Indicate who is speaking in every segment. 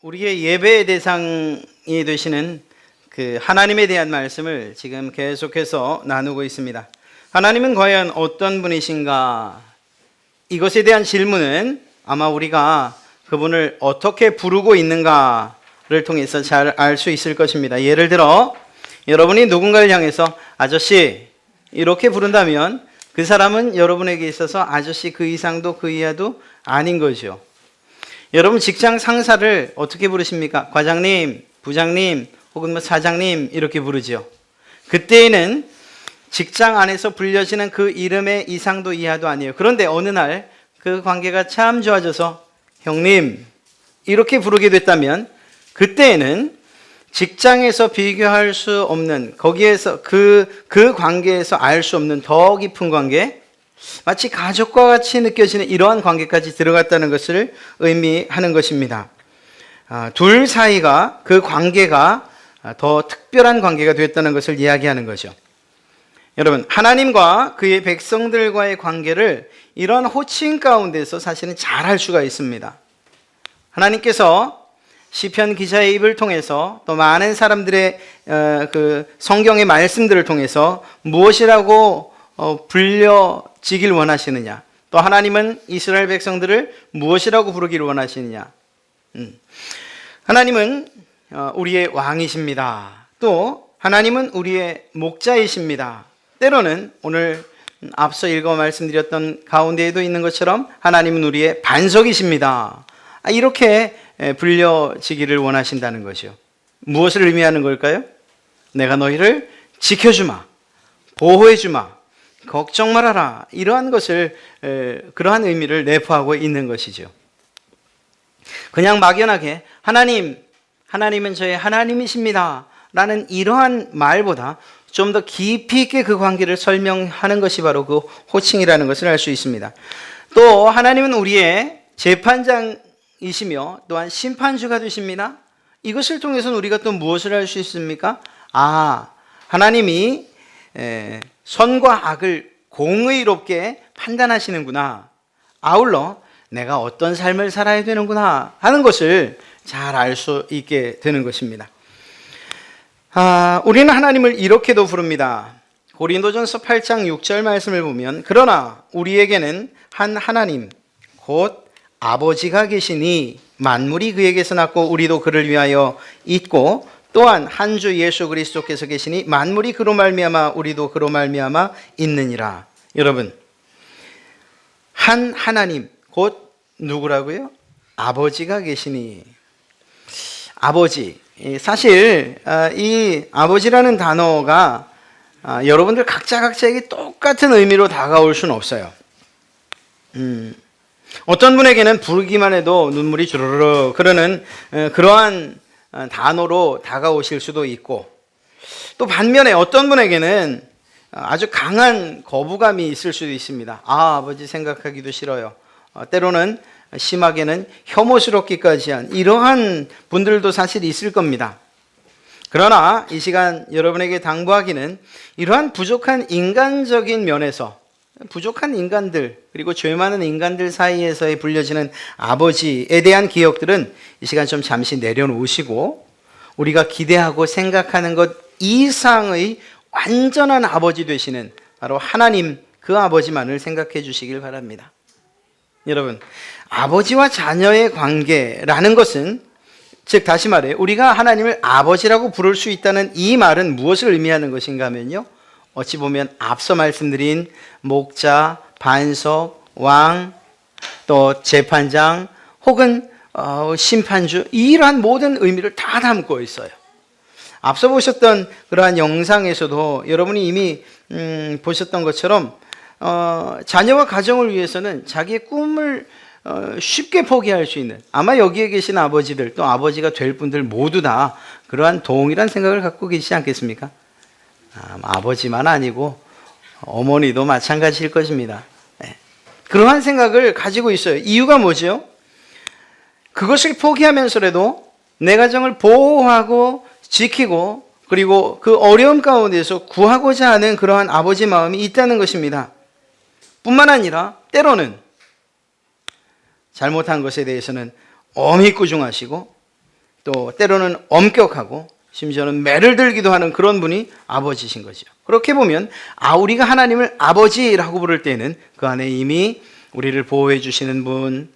Speaker 1: 우리의 예배의 대상이 되시는 그 하나님에 대한 말씀을 지금 계속해서 나누고 있습니다. 하나님은 과연 어떤 분이신가? 이것에 대한 질문은 아마 우리가 그분을 어떻게 부르고 있는가를 통해서 잘 알 수 있을 것입니다. 예를 들어 여러분이 누군가를 향해서 아저씨 이렇게 부른다면 그 사람은 여러분에게 있어서 아저씨 그 이상도 그 이하도 아닌 거죠. 여러분 직장 상사를 어떻게 부르십니까? 과장님, 부장님, 혹은 뭐 사장님 이렇게 부르죠. 그때에는 직장 안에서 불려지는 그 이름의 이상도 이하도 아니에요. 그런데 어느 날 그 관계가 참 좋아져서 형님 이렇게 부르게 됐다면 그때에는 직장에서 비교할 수 없는 거기에서 그 관계에서 알 수 없는 더 깊은 관계, 마치 가족과 같이 느껴지는 이러한 관계까지 들어갔다는 것을 의미하는 것입니다. 둘 사이가 그 관계가 더 특별한 관계가 되었다는 것을 이야기하는 거죠. 여러분, 하나님과 그의 백성들과의 관계를 이런 호칭 가운데서 사실은 잘 알 수가 있습니다. 하나님께서 시편 기자의 입을 통해서 또 많은 사람들의 그 성경의 말씀들을 통해서 무엇이라고 불려지길 원하시느냐, 또 하나님은 이스라엘 백성들을 무엇이라고 부르기를 원하시느냐. 하나님은 우리의 왕이십니다. 또 하나님은 우리의 목자이십니다. 때로는 오늘 앞서 읽어 말씀드렸던 가운데에도 있는 것처럼 하나님은 우리의 반석이십니다. 이렇게 불려지기를 원하신다는 것이요. 무엇을 의미하는 걸까요? 내가 너희를 지켜주마, 보호해주마, 걱정 말아라. 이러한 것을, 그러한 의미를 내포하고 있는 것이죠. 그냥 막연하게 하나님은 저의 하나님이십니다 라는 이러한 말보다 좀 더 깊이 있게 그 관계를 설명하는 것이 바로 그 호칭이라는 것을 알 수 있습니다. 또 하나님은 우리의 재판장이시며 또한 심판주가 되십니다. 이것을 통해서는 우리가 또 무엇을 알 수 있습니까? 하나님이 선과 악을 공의롭게 판단하시는구나. 아울러 내가 어떤 삶을 살아야 되는구나 하는 것을 잘 알 수 있게 되는 것입니다. 우리는 하나님을 이렇게도 부릅니다. 고린도전서 8장 6절 말씀을 보면 그러나 우리에게는 한 하나님 곧 아버지가 계시니 만물이 그에게서 났고 우리도 그를 위하여 있고 또한 한 주 예수 그리스도께서 계시니 만물이 그로 말미암아 우리도 그로 말미암아 있느니라. 여러분, 한 하나님 곧 누구라고요? 아버지가 계시니. 아버지, 사실 이 아버지라는 단어가 여러분들 각자에게 똑같은 의미로 다가올 수는 없어요. 어떤 분에게는 부르기만 해도 눈물이 주르르 흐르는 그러한 단어로 다가오실 수도 있고, 또 반면에 어떤 분에게는 아주 강한 거부감이 있을 수도 있습니다. 아버지 생각하기도 싫어요. 때로는 심하게는 혐오스럽기까지 한 이러한 분들도 사실 있을 겁니다. 그러나 이 시간 여러분에게 당부하기는 이러한 부족한 인간적인 면에서 부족한 인간들 그리고 죄 많은 인간들 사이에서의 불려지는 아버지에 대한 기억들은 이 시간 좀 잠시 내려놓으시고 우리가 기대하고 생각하는 것 이상의 완전한 아버지 되시는 바로 하나님 그 아버지만을 생각해 주시길 바랍니다. 여러분, 아버지와 자녀의 관계라는 것은, 즉 다시 말해 우리가 하나님을 아버지라고 부를 수 있다는 이 말은 무엇을 의미하는 것인가 하면요, 어찌 보면 앞서 말씀드린 목자, 반석, 왕, 또 재판장 혹은 심판주, 이러한 모든 의미를 다 담고 있어요. 앞서 보셨던 그러한 영상에서도 여러분이 이미 보셨던 것처럼 자녀와 가정을 위해서는 자기의 꿈을 쉽게 포기할 수 있는, 아마 여기에 계신 아버지들 또 아버지가 될 분들 모두 다 그러한 동일한 생각을 갖고 계시지 않겠습니까? 아버지만 아니고 어머니도 마찬가지일 것입니다. 그러한 생각을 가지고 있어요. 이유가 뭐죠? 그것을 포기하면서라도 내 가정을 보호하고 지키고 그리고 그 어려움 가운데서 구하고자 하는 그러한 아버지 마음이 있다는 것입니다. 뿐만 아니라 때로는 잘못한 것에 대해서는 엄히 꾸중하시고 또 때로는 엄격하고 심지어는 매를 들기도 하는 그런 분이 아버지신 거죠. 그렇게 보면 우리가 하나님을 아버지라고 부를 때는 그 안에 이미 우리를 보호해 주시는 분,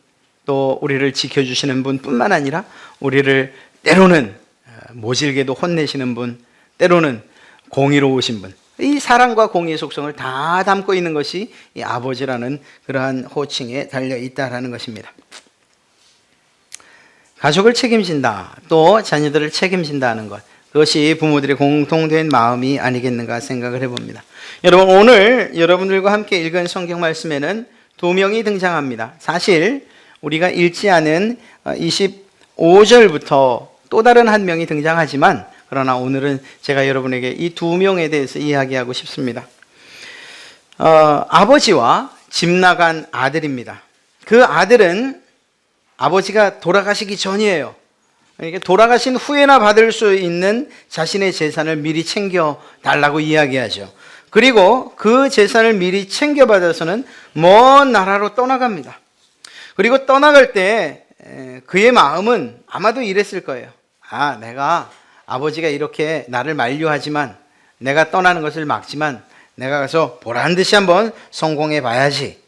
Speaker 1: 또 우리를 지켜주시는 분뿐만 아니라 우리를 때로는 모질게도 혼내시는 분, 때로는 공의로우신 분, 이 사랑과 공의의 속성을 다 담고 있는 것이 이 아버지라는 그러한 호칭에 달려 있다라는 것입니다. 가족을 책임진다, 또 자녀들을 책임진다는 것, 그것이 부모들의 공통된 마음이 아니겠는가 생각을 해봅니다. 여러분, 오늘 여러분들과 함께 읽은 성경 말씀에는 두 명이 등장합니다. 사실 우리가 읽지 않은 25절부터 또 다른 한 명이 등장하지만, 그러나 오늘은 제가 여러분에게 이 두 명에 대해서 이야기하고 싶습니다. 아버지와 집 나간 아들입니다. 그 아들은 아버지가 돌아가시기 전이에요. 그러니까 돌아가신 후에나 받을 수 있는 자신의 재산을 미리 챙겨 달라고 이야기하죠. 그리고 그 재산을 미리 챙겨받아서는 먼 나라로 떠나갑니다. 그리고 떠나갈 때 그의 마음은 아마도 이랬을 거예요. 내가 아버지가 이렇게 나를 만류하지만, 내가 떠나는 것을 막지만 내가 가서 보란 듯이 한번 성공해 봐야지.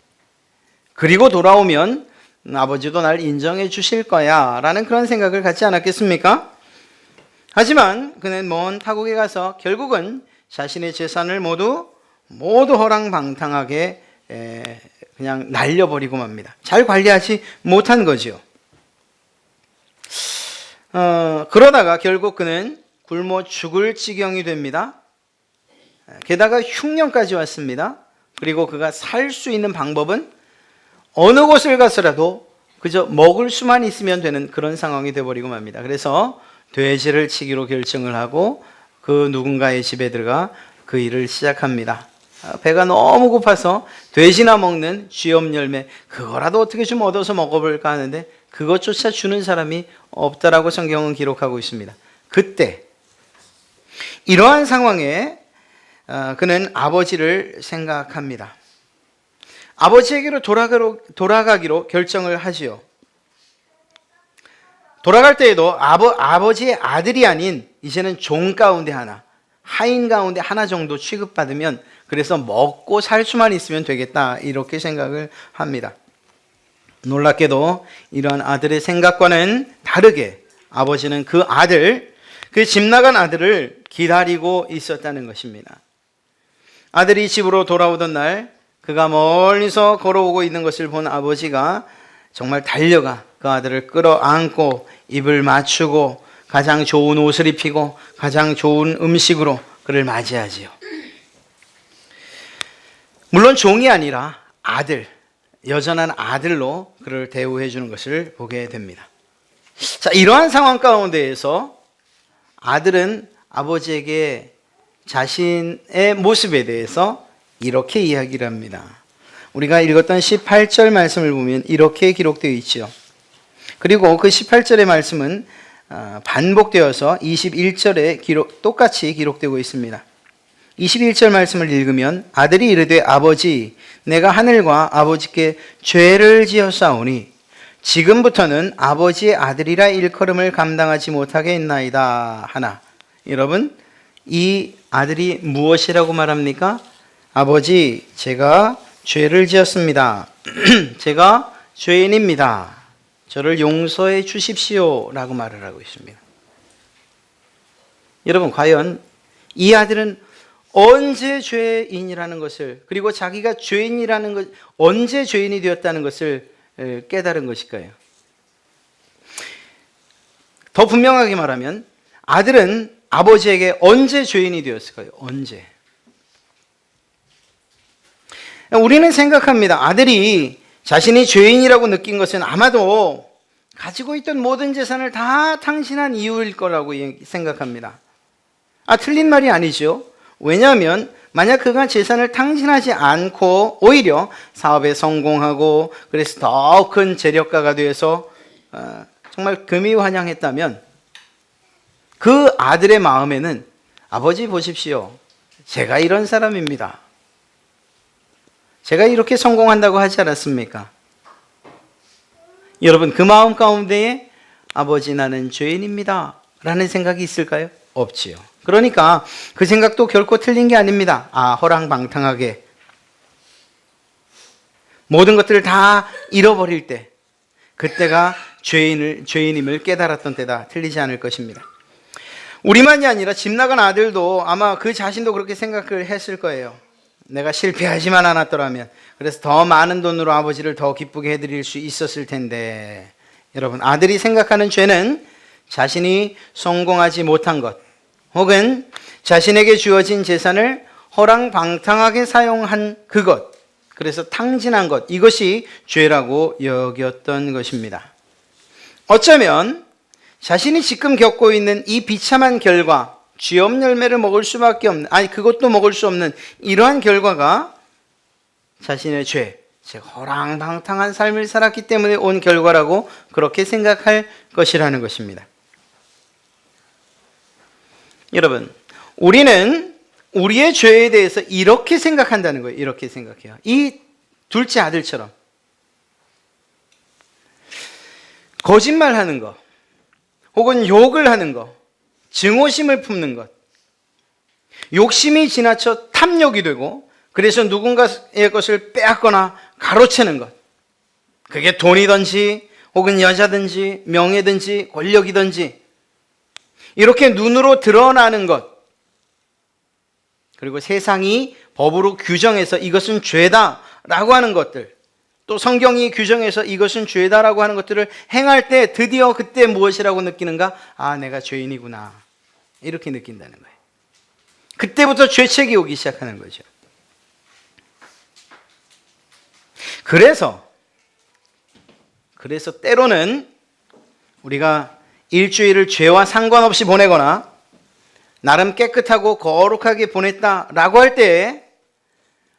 Speaker 1: 그리고 돌아오면 아버지도 날 인정해 주실 거야 라는 그런 생각을 갖지 않았겠습니까? 하지만 그는 먼 타국에 가서 결국은 자신의 재산을 모두 허랑방탕하게 그냥 날려버리고 맙니다. 잘 관리하지 못한 거죠. 그러다가 결국 그는 굶어 죽을 지경이 됩니다. 게다가 흉년까지 왔습니다. 그리고 그가 살 수 있는 방법은 어느 곳을 가서라도 그저 먹을 수만 있으면 되는 그런 상황이 되어버리고 맙니다. 그래서 돼지를 치기로 결정을 하고 그 누군가의 집에 들어가 그 일을 시작합니다. 배가 너무 고파서 돼지나 먹는 쥐염 열매, 그거라도 어떻게 좀 얻어서 먹어볼까 하는데 그것조차 주는 사람이 없다라고 성경은 기록하고 있습니다. 그때 이러한 상황에 그는 아버지를 생각합니다. 아버지에게로 돌아가기로 결정을 하지요. 돌아갈 때에도 아버지의 아들이 아닌 이제는 종 가운데 하나, 하인 가운데 하나 정도 취급받으면, 그래서 먹고 살 수만 있으면 되겠다, 이렇게 생각을 합니다. 놀랍게도 이러한 아들의 생각과는 다르게 아버지는 그 집 나간 아들을 기다리고 있었다는 것입니다. 아들이 집으로 돌아오던 날 그가 멀리서 걸어오고 있는 것을 본 아버지가 정말 달려가 그 아들을 끌어안고 입을 맞추고 가장 좋은 옷을 입히고 가장 좋은 음식으로 그를 맞이하지요. 물론 종이 아니라 아들, 여전한 아들로 그를 대우해 주는 것을 보게 됩니다. 자, 이러한 상황 가운데에서 아들은 아버지에게 자신의 모습에 대해서 이렇게 이야기를 합니다. 우리가 읽었던 18절 말씀을 보면 이렇게 기록되어 있죠. 그리고 그 18절의 말씀은 반복되어서 21절에 똑같이 기록되고 있습니다. 21절 말씀을 읽으면 아들이 이르되 아버지, 내가 하늘과 아버지께 죄를 지었사오니 지금부터는 아버지의 아들이라 일컬음을 감당하지 못하게 했나이다 하나. 여러분, 이 아들이 무엇이라고 말합니까? 아버지, 제가 죄를 지었습니다. 제가 죄인입니다. 저를 용서해 주십시오 라고 말을 하고 있습니다. 여러분, 과연 이 아들은 언제 죄인이라는 것을, 그리고 자기가 죄인이라는 것, 언제 죄인이 되었다는 것을 깨달은 것일까요? 더 분명하게 말하면 아들은 아버지에게 언제 죄인이 되었을까요? 언제? 우리는 생각합니다. 아들이 자신이 죄인이라고 느낀 것은 아마도 가지고 있던 모든 재산을 다 탕진한 이유일 거라고 생각합니다. 틀린 말이 아니죠. 왜냐하면 만약 그가 재산을 탕진하지 않고 오히려 사업에 성공하고 그래서 더 큰 재력가가 되어서 정말 금이환영했다면 그 아들의 마음에는 아버지 보십시오. 제가 이런 사람입니다. 제가 이렇게 성공한다고 하지 않았습니까? 여러분, 그 마음 가운데에 아버지 나는 죄인입니다 라는 생각이 있을까요? 없지요. 그러니까 그 생각도 결코 틀린 게 아닙니다. 허랑방탕하게 모든 것들을 다 잃어버릴 때, 그때가 죄인임을 깨달았던 때다. 틀리지 않을 것입니다. 우리만이 아니라 집 나간 아들도 아마 그 자신도 그렇게 생각을 했을 거예요. 내가 실패하지만 않았더라면, 그래서 더 많은 돈으로 아버지를 더 기쁘게 해드릴 수 있었을 텐데. 여러분, 아들이 생각하는 죄는 자신이 성공하지 못한 것, 혹은 자신에게 주어진 재산을 허랑방탕하게 사용한 그것, 그래서 탕진한 것, 이것이 죄라고 여겼던 것입니다. 어쩌면 자신이 지금 겪고 있는 이 비참한 결과, 쥐업 열매를 먹을 수밖에 없는, 그것도 먹을 수 없는 이러한 결과가 자신의 죄, 즉 허랑방탕한 삶을 살았기 때문에 온 결과라고 그렇게 생각할 것이라는 것입니다. 여러분, 우리는 우리의 죄에 대해서 이렇게 생각한다는 거예요. 이렇게 생각해요. 이 둘째 아들처럼 거짓말하는 것, 혹은 욕을 하는 것, 증오심을 품는 것, 욕심이 지나쳐 탐욕이 되고, 그래서 누군가의 것을 빼앗거나 가로채는 것, 그게 돈이든지 혹은 여자든지 명예든지 권력이든지 이렇게 눈으로 드러나는 것, 그리고 세상이 법으로 규정해서 이것은 죄다라고 하는 것들, 또 성경이 규정해서 이것은 죄다라고 하는 것들을 행할 때 드디어 그때 무엇이라고 느끼는가? 내가 죄인이구나, 이렇게 느낀다는 거예요. 그때부터 죄책이 오기 시작하는 거죠. 그래서 때로는 우리가 일주일을 죄와 상관없이 보내거나 나름 깨끗하고 거룩하게 보냈다라고 할 때,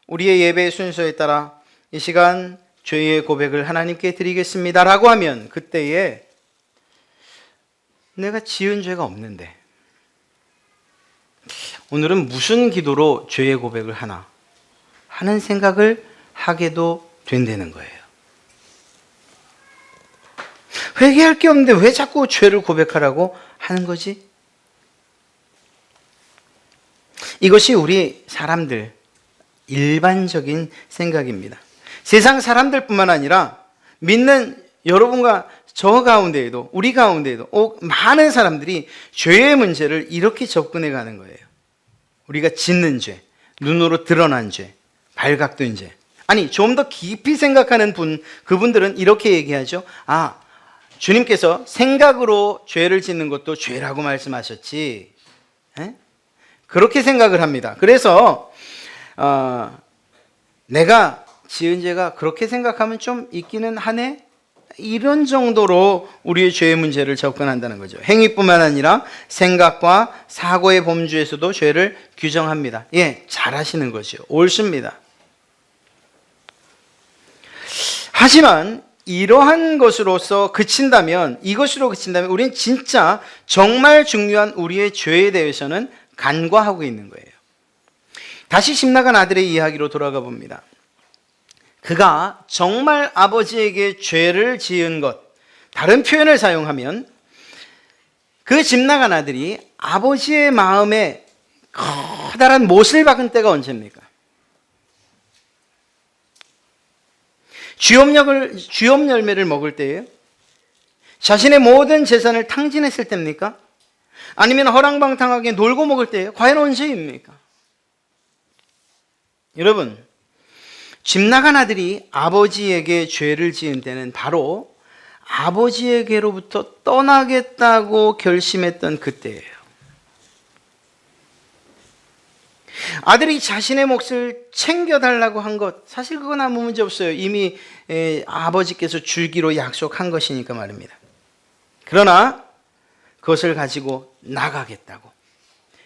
Speaker 1: 우리의 예배의 순서에 따라 이 시간 죄의 고백을 하나님께 드리겠습니다라고 하면, 그때에 내가 지은 죄가 없는데 오늘은 무슨 기도로 죄의 고백을 하나 하는 생각을 하게도 된다는 거예요. 회개할 게 없는데 왜 자꾸 죄를 고백하라고 하는 거지? 이것이 우리 사람들 일반적인 생각입니다. 세상 사람들뿐만 아니라 믿는 여러분과 저 가운데에도, 우리 가운데에도 많은 사람들이 죄의 문제를 이렇게 접근해 가는 거예요. 우리가 짓는 죄, 눈으로 드러난 죄, 발각된 죄. 좀 더 깊이 생각하는 그분들은 이렇게 얘기하죠. 주님께서 생각으로 죄를 짓는 것도 죄라고 말씀하셨지. 그렇게 생각을 합니다. 그래서 내가 지은 죄가 그렇게 생각하면 좀 있기는 하네, 이런 정도로 우리의 죄의 문제를 접근한다는 거죠. 행위뿐만 아니라 생각과 사고의 범주에서도 죄를 규정합니다. 잘하시는 거죠. 옳습니다. 하지만 이러한 것으로서 그친다면, 우리는 진짜 정말 중요한 우리의 죄에 대해서는 간과하고 있는 거예요. 다시 집 나간 아들의 이야기로 돌아가 봅니다. 그가 정말 아버지에게 죄를 지은 것, 다른 표현을 사용하면 그 집 나간 아들이 아버지의 마음에 커다란 못을 박은 때가 언제입니까? 쥐업 열매를 먹을 때예요? 자신의 모든 재산을 탕진했을 때입니까? 아니면 허랑방탕하게 놀고 먹을 때예요? 과연 언제입니까? 여러분, 집 나간 아들이 아버지에게 죄를 지은 때는 바로 아버지에게로부터 떠나겠다고 결심했던 그때예요. 아들이 자신의 몫을 챙겨달라고 한 것, 사실 그건 아무 문제 없어요. 이미 아버지께서 주기로 약속한 것이니까 말입니다. 그러나 그것을 가지고 나가겠다고,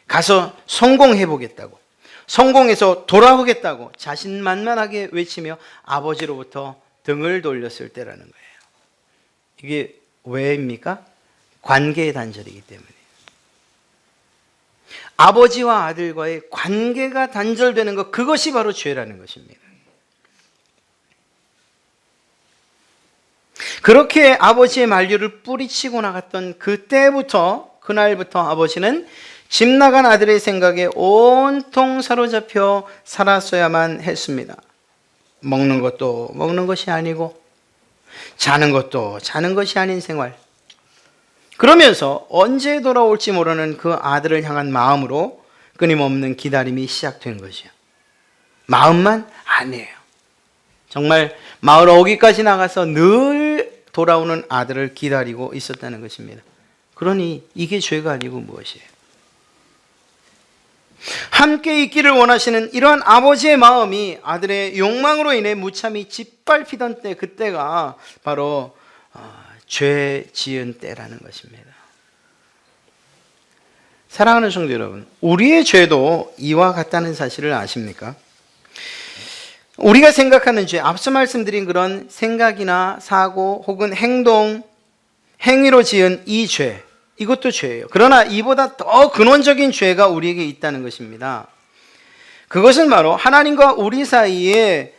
Speaker 1: 가서 성공해보겠다고, 성공해서 돌아오겠다고 자신만만하게 외치며 아버지로부터 등을 돌렸을 때라는 거예요. 이게 왜입니까? 관계의 단절이기 때문에. 아버지와 아들과의 관계가 단절되는 것, 그것이 바로 죄라는 것입니다. 그렇게 아버지의 만류를 뿌리치고 나갔던 그날부터 아버지는 집 나간 아들의 생각에 온통 사로잡혀 살았어야만 했습니다. 먹는 것도 먹는 것이 아니고 자는 것도 자는 것이 아닌 생활. 그러면서 언제 돌아올지 모르는 그 아들을 향한 마음으로 끊임없는 기다림이 시작된 거죠. 마음만 아니에요. 정말 마을 어귀까지 나가서 늘 돌아오는 아들을 기다리고 있었다는 것입니다. 그러니 이게 죄가 아니고 무엇이에요? 함께 있기를 원하시는 이러한 아버지의 마음이 아들의 욕망으로 인해 무참히 짓밟히던 때, 그때가 바로 죄 지은 때라는 것입니다. 사랑하는 성도 여러분, 우리의 죄도 이와 같다는 사실을 아십니까? 우리가 생각하는 죄, 앞서 말씀드린 그런 생각이나 사고 혹은 행위로 지은 이 죄, 이것도 죄예요. 그러나 이보다 더 근원적인 죄가 우리에게 있다는 것입니다. 그것은 바로 하나님과 우리 사이의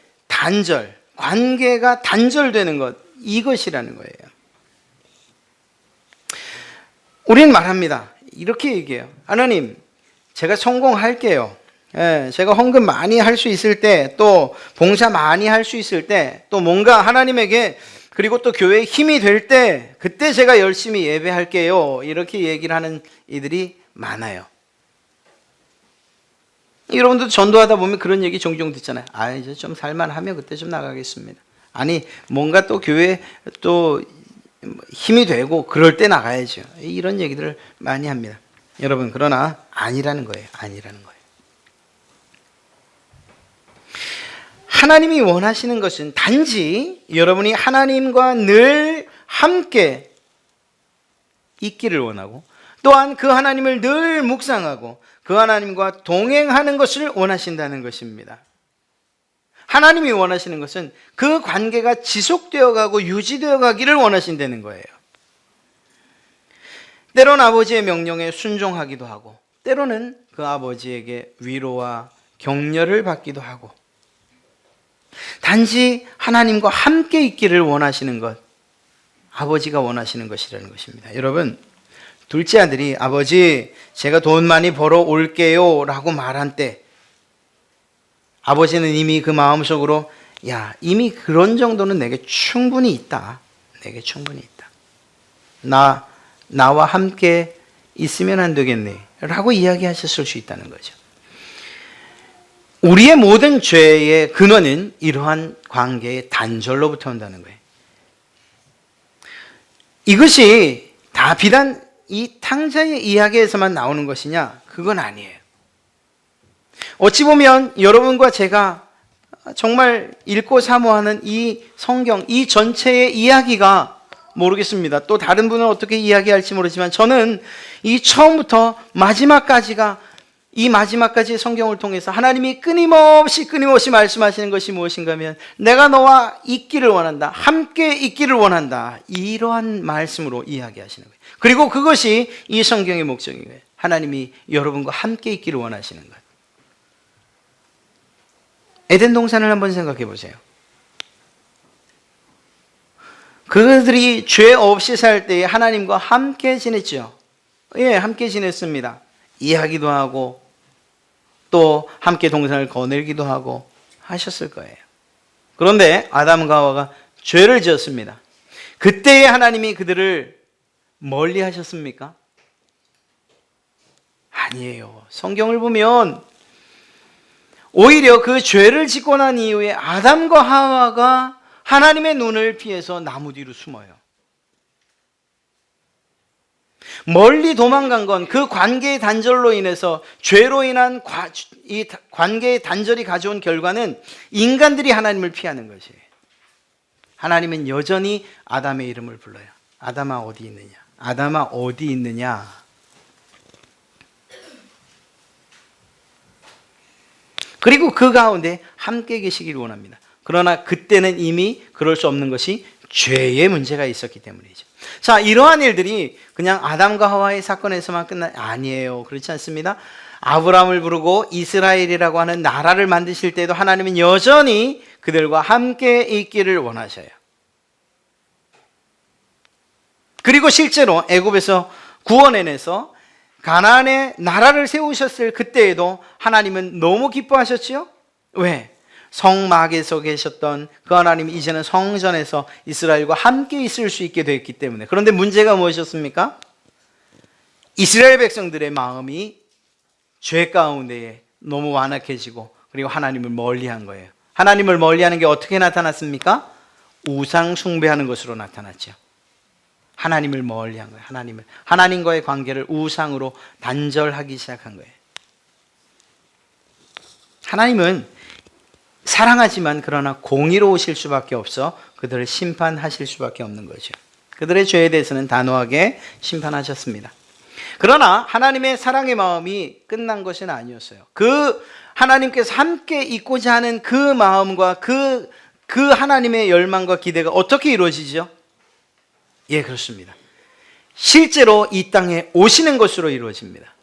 Speaker 1: 관계가 단절되는 것, 이것이라는 거예요. 우리는 말합니다. 이렇게 얘기해요. 하나님, 제가 성공할게요. 제가 헌금 많이 할 수 있을 때, 또 봉사 많이 할 수 있을 때, 또 뭔가 하나님에게 그리고 또 교회에 힘이 될 때, 그때 제가 열심히 예배할게요. 이렇게 얘기를 하는 이들이 많아요. 여러분도 전도하다 보면 그런 얘기 종종 듣잖아요. 이제 좀 살만하면 그때 좀 나가겠습니다. 아니, 뭔가 또 교회에 또 힘이 되고 그럴 때 나가야죠. 이런 얘기들을 많이 합니다. 여러분, 그러나 아니라는 거예요. 아니라는 거예요. 하나님이 원하시는 것은 단지 여러분이 하나님과 늘 함께 있기를 원하고, 또한 그 하나님을 늘 묵상하고 그 하나님과 동행하는 것을 원하신다는 것입니다. 하나님이 원하시는 것은 그 관계가 지속되어 가고 유지되어 가기를 원하신다는 거예요. 때로는 아버지의 명령에 순종하기도 하고, 때로는 그 아버지에게 위로와 격려를 받기도 하고, 단지 하나님과 함께 있기를 원하시는 것, 아버지가 원하시는 것이라는 것입니다. 여러분, 둘째 아들이 아버지, 제가 돈 많이 벌어 올게요 라고 말한 때, 아버지는 이미 그 마음속으로 이미 그런 정도는 내게 충분히 있다. 내게 충분히 있다. 나와 함께 있으면 안 되겠니? 라고 이야기하셨을 수 있다는 거죠. 우리의 모든 죄의 근원은 이러한 관계의 단절로부터 온다는 거예요. 이것이 다 비단 이 탕자의 이야기에서만 나오는 것이냐? 그건 아니에요. 어찌 보면 여러분과 제가 정말 읽고 사모하는 이 성경, 이 전체의 이야기가 모르겠습니다. 또 다른 분은 어떻게 이야기할지 모르지만 저는 이 처음부터 마지막까지의 성경을 통해서 하나님이 끊임없이 말씀하시는 것이 무엇인가 하면, 내가 너와 있기를 원한다, 함께 있기를 원한다, 이러한 말씀으로 이야기하시는 거예요. 그리고 그것이 이 성경의 목적인 거예요. 하나님이 여러분과 함께 있기를 원하시는 것. 에덴 동산을 한번 생각해 보세요. 그들이 죄 없이 살 때에 하나님과 함께 지냈죠. 함께 지냈습니다. 이야기도 하고 또 함께 동산을 거닐기도 하고 하셨을 거예요. 그런데 아담과 하와가 죄를 지었습니다. 그때에 하나님이 그들을 멀리 하셨습니까? 아니에요. 성경을 보면 오히려 그 죄를 짓고 난 이후에 아담과 하와가 하나님의 눈을 피해서 나무 뒤로 숨어요. 멀리 도망간 건 그 관계의 단절로 인해서, 죄로 인한 이 관계의 단절이 가져온 결과는 인간들이 하나님을 피하는 것이에요. 하나님은 여전히 아담의 이름을 불러요. 아담아 어디 있느냐? 아담아 어디 있느냐? 그리고 그 가운데 함께 계시기를 원합니다. 그러나 그때는 이미 그럴 수 없는 것이 죄의 문제가 있었기 때문이죠. 자, 이러한 일들이 그냥 아담과 하와의 사건에서만 아니에요. 그렇지 않습니다. 아브라함을 부르고 이스라엘이라고 하는 나라를 만드실 때도 하나님은 여전히 그들과 함께 있기를 원하셔요. 그리고 실제로 애굽에서 구원해내서 가나안의 나라를 세우셨을 그때에도 하나님은 너무 기뻐하셨지요? 왜? 성막에서 계셨던 그 하나님이 이제는 성전에서 이스라엘과 함께 있을 수 있게 됐기 때문에. 그런데 문제가 무엇이었습니까? 이스라엘 백성들의 마음이 죄 가운데에 너무 완악해지고 그리고 하나님을 멀리한 거예요. 하나님을 멀리하는 게 어떻게 나타났습니까? 우상 숭배하는 것으로 나타났죠. 하나님을 멀리한 거예요. 하나님과의 관계를 우상으로 단절하기 시작한 거예요. 하나님은 사랑하지만 그러나 공의로우실 수밖에 없어 그들을 심판하실 수밖에 없는 거죠. 그들의 죄에 대해서는 단호하게 심판하셨습니다. 그러나 하나님의 사랑의 마음이 끝난 것은 아니었어요. 그 하나님께서 함께 있고자 하는 그 마음과 그 하나님의 열망과 기대가 어떻게 이루어지죠? 예, 그렇습니다. 실제로 이 땅에 오시는 것으로 이루어집니다.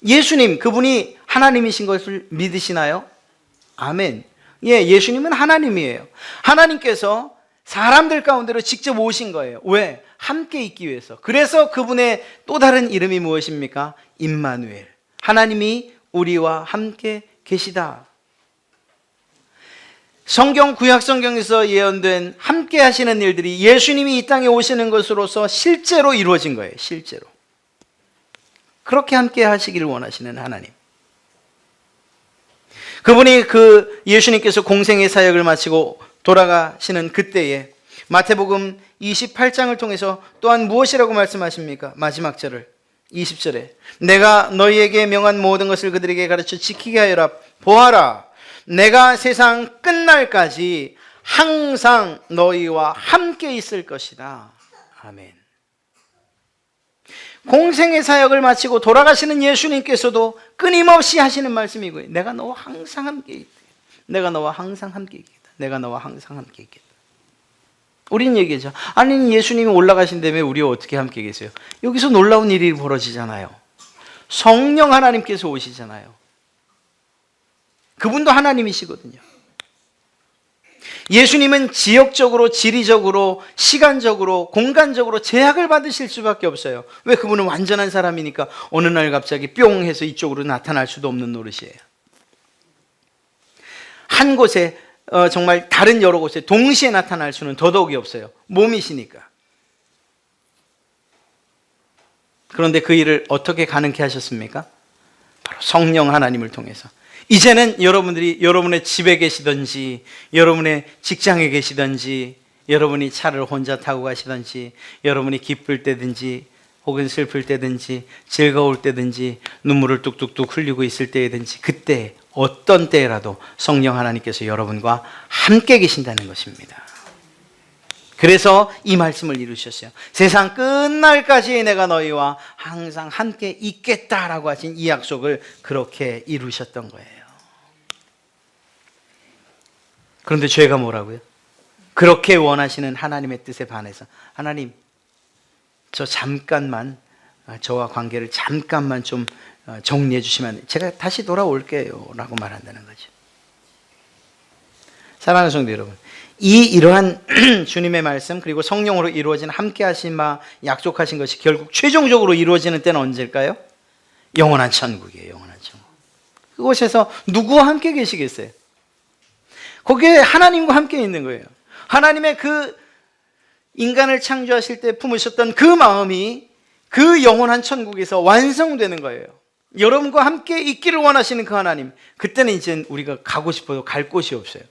Speaker 1: 예수님, 그분이 하나님이신 것을 믿으시나요? 아멘. 예, 예수님은 하나님이에요. 하나님께서 사람들 가운데로 직접 오신 거예요. 왜? 함께 있기 위해서. 그래서 그분의 또 다른 이름이 무엇입니까? 임마누엘. 하나님이 우리와 함께 계시다. 성경, 구약 성경에서 예언된 함께 하시는 일들이 예수님이 이 땅에 오시는 것으로서 실제로 이루어진 거예요. 실제로. 그렇게 함께 하시기를 원하시는 하나님. 그분이 예수님께서 공생의 사역을 마치고 돌아가시는 그때에 마태복음 28장을 통해서 또한 무엇이라고 말씀하십니까? 마지막 절을 20절에 내가 너희에게 명한 모든 것을 그들에게 가르쳐 지키게 하여라. 보아라, 내가 세상 끝날까지 항상 너희와 함께 있을 것이다. 아멘. 공생의 사역을 마치고 돌아가시는 예수님께서도 끊임없이 하시는 말씀이고요. 내가 너와 항상 함께 있다. 내가 너와 항상 함께 있겠다. 내가 너와 항상 함께 있겠다. 우리는 얘기하죠. 아니, 예수님이 올라가신 다음에 우리와 어떻게 함께 계세요? 여기서 놀라운 일이 벌어지잖아요. 성령 하나님께서 오시잖아요. 그분도 하나님이시거든요. 예수님은 지역적으로, 지리적으로, 시간적으로, 공간적으로 제약을 받으실 수밖에 없어요. 왜? 그분은 완전한 사람이니까 어느 날 갑자기 뿅 해서 이쪽으로 나타날 수도 없는 노릇이에요. 한 곳에 정말 다른 여러 곳에 동시에 나타날 수는 더더욱이 없어요. 몸이시니까. 그런데 그 일을 어떻게 가능케 하셨습니까? 바로 성령 하나님을 통해서. 이제는 여러분들이 여러분의 집에 계시든지 여러분의 직장에 계시든지 여러분이 차를 혼자 타고 가시든지 여러분이 기쁠 때든지 혹은 슬플 때든지 즐거울 때든지 눈물을 뚝뚝뚝 흘리고 있을 때든지 그때 어떤 때라도 성령 하나님께서 여러분과 함께 계신다는 것입니다. 그래서 이 말씀을 이루셨어요. 세상 끝날까지 내가 너희와 항상 함께 있겠다라고 하신 이 약속을 그렇게 이루셨던 거예요. 그런데 죄가 뭐라고요? 그렇게 원하시는 하나님의 뜻에 반해서 하나님, 저 잠깐만 저와 관계를 잠깐만 좀 정리해 주시면 제가 다시 돌아올게요 라고 말한다는 거죠. 사랑하는 성도 여러분, 이러한 주님의 말씀 그리고 성령으로 이루어진 함께 하신 바 약속하신 것이 결국 최종적으로 이루어지는 때는 언제일까요? 영원한 천국이에요. 영원한 천국. 그곳에서 누구와 함께 계시겠어요? 거기에 하나님과 함께 있는 거예요. 하나님의 그 인간을 창조하실 때 품으셨던 그 마음이 그 영원한 천국에서 완성되는 거예요. 여러분과 함께 있기를 원하시는 그 하나님, 그때는 이제 우리가 가고 싶어도 갈 곳이 없어요.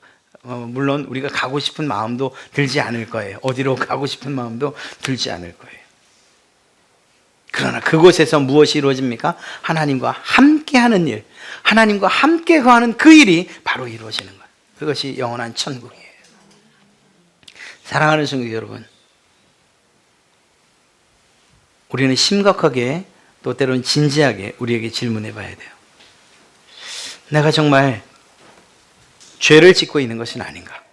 Speaker 1: 물론 우리가 가고 싶은 마음도 들지 않을 거예요. 어디로 가고 싶은 마음도 들지 않을 거예요. 그러나 그곳에서 무엇이 이루어집니까? 하나님과 함께하는 일, 하나님과 함께 거하는 그 일이 바로 이루어지는 거예요. 그것이 영원한 천국이에요. 사랑하는 성도 여러분, 우리는 심각하게 또 때로는 진지하게 우리에게 질문해 봐야 돼요. 내가 정말 죄를 짓고 있는 것은 아닌가?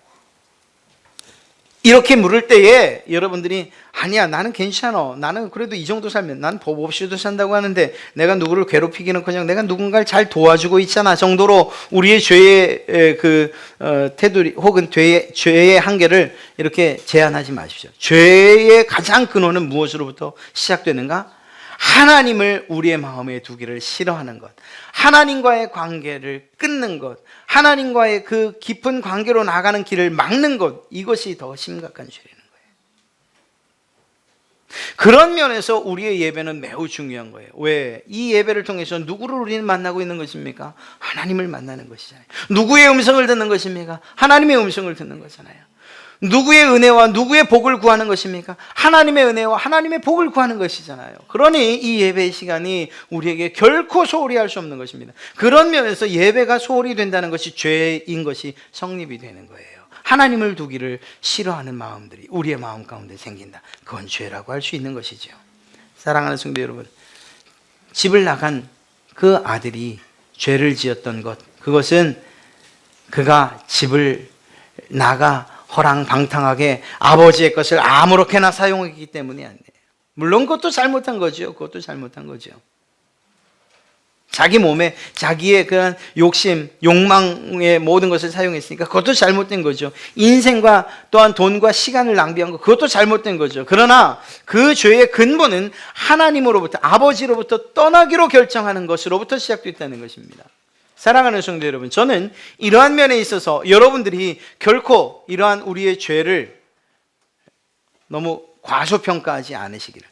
Speaker 1: 이렇게 물을 때에 여러분들이 아니야, 나는 괜찮아. 나는 그래도 이 정도 살면 난 법 없이도 산다고 하는데 내가 누구를 괴롭히기는커녕 내가 누군가를 잘 도와주고 있잖아 정도로 우리의 죄의 테두리 혹은 죄의 한계를 이렇게 제한하지 마십시오. 죄의 가장 근원은 무엇으로부터 시작되는가? 하나님을 우리의 마음에 두기를 싫어하는 것, 하나님과의 관계를 끊는 것, 하나님과의 그 깊은 관계로 나가는 길을 막는 것, 이것이 더 심각한 죄라는 거예요. 그런 면에서 우리의 예배는 매우 중요한 거예요. 왜? 이 예배를 통해서 누구를 우리는 만나고 있는 것입니까? 하나님을 만나는 것이잖아요. 누구의 음성을 듣는 것입니까? 하나님의 음성을 듣는 거잖아요. 누구의 은혜와 누구의 복을 구하는 것입니까? 하나님의 은혜와 하나님의 복을 구하는 것이잖아요. 그러니 이 예배의 시간이 우리에게 결코 소홀히 할 수 없는 것입니다. 그런 면에서 예배가 소홀히 된다는 것이 죄인 것이 성립이 되는 거예요. 하나님을 두기를 싫어하는 마음들이 우리의 마음 가운데 생긴다. 그건 죄라고 할 수 있는 것이죠. 사랑하는 성도 여러분, 집을 나간 그 아들이 죄를 지었던 것, 그것은 그가 집을 나가 허랑방탕하게 아버지의 것을 아무렇게나 사용했기 때문이 아니에요. 물론 그것도 잘못한 거죠. 그것도 잘못한 거죠. 자기 몸에 자기의 그런 욕심, 욕망의 모든 것을 사용했으니까 그것도 잘못된 거죠. 인생과 또한 돈과 시간을 낭비한 것, 그것도 잘못된 거죠. 그러나 그 죄의 근본은 하나님으로부터, 아버지로부터 떠나기로 결정하는 것으로부터 시작됐다는 것입니다. 사랑하는 성도 여러분, 저는 이러한 면에 있어서 여러분들이 결코 이러한 우리의 죄를 너무 과소평가하지 않으시기를.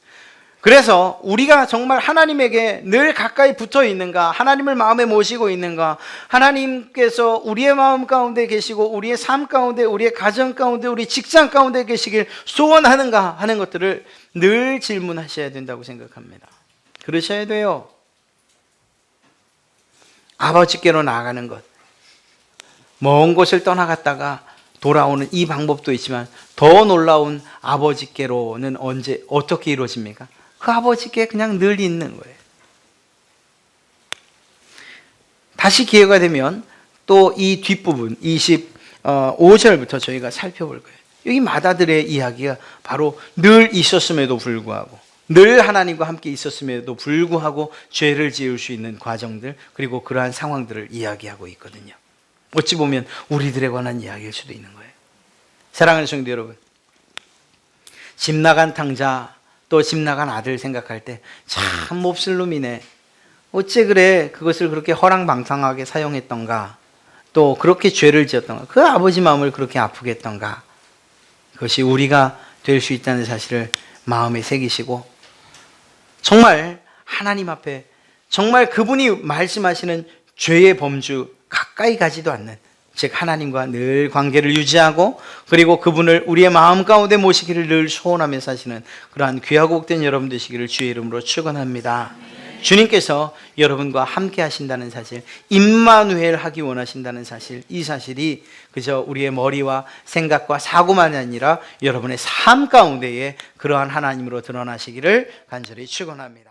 Speaker 1: 그래서 우리가 정말 하나님에게 늘 가까이 붙어 있는가, 하나님을 마음에 모시고 있는가, 하나님께서 우리의 마음 가운데 계시고 우리의 삶 가운데, 우리의 가정 가운데, 우리 직장 가운데 계시길 소원하는가 하는 것들을 늘 질문하셔야 된다고 생각합니다. 그러셔야 돼요. 아버지께로 나아가는 것, 먼 곳을 떠나갔다가 돌아오는 이 방법도 있지만 더 놀라운 아버지께로는 언제 어떻게 이루어집니까? 그 아버지께 그냥 늘 있는 거예요. 다시 기회가 되면 또 이 뒷부분 25절부터 저희가 살펴볼 거예요. 여기 마다들의 이야기가 바로 늘 있었음에도 불구하고, 늘 하나님과 함께 있었음에도 불구하고 죄를 지을 수 있는 과정들, 그리고 그러한 상황들을 이야기하고 있거든요. 어찌 보면 우리들에 관한 이야기일 수도 있는 거예요. 사랑하는 성도 여러분, 집 나간 탕자, 또 집 나간 아들 생각할 때 참 몹쓸 놈이네, 어째 그래 그것을 그렇게 허랑방탕하게 사용했던가, 또 그렇게 죄를 지었던가, 그 아버지 마음을 그렇게 아프게 했던가, 그것이 우리가 될 수 있다는 사실을 마음에 새기시고, 정말 하나님 앞에 정말 그분이 말씀하시는 죄의 범주 가까이 가지도 않는, 즉 하나님과 늘 관계를 유지하고 그리고 그분을 우리의 마음 가운데 모시기를 늘 소원하며 사시는 그러한 귀하고 복된 여러분 되시기를 주의 이름으로 축원합니다. 주님께서 여러분과 함께 하신다는 사실, 임마누엘 하기 원하신다는 사실, 이 사실이 그저 우리의 머리와 생각과 사고만이 아니라 여러분의 삶 가운데에 그러한 하나님으로 드러나시기를 간절히 축원합니다.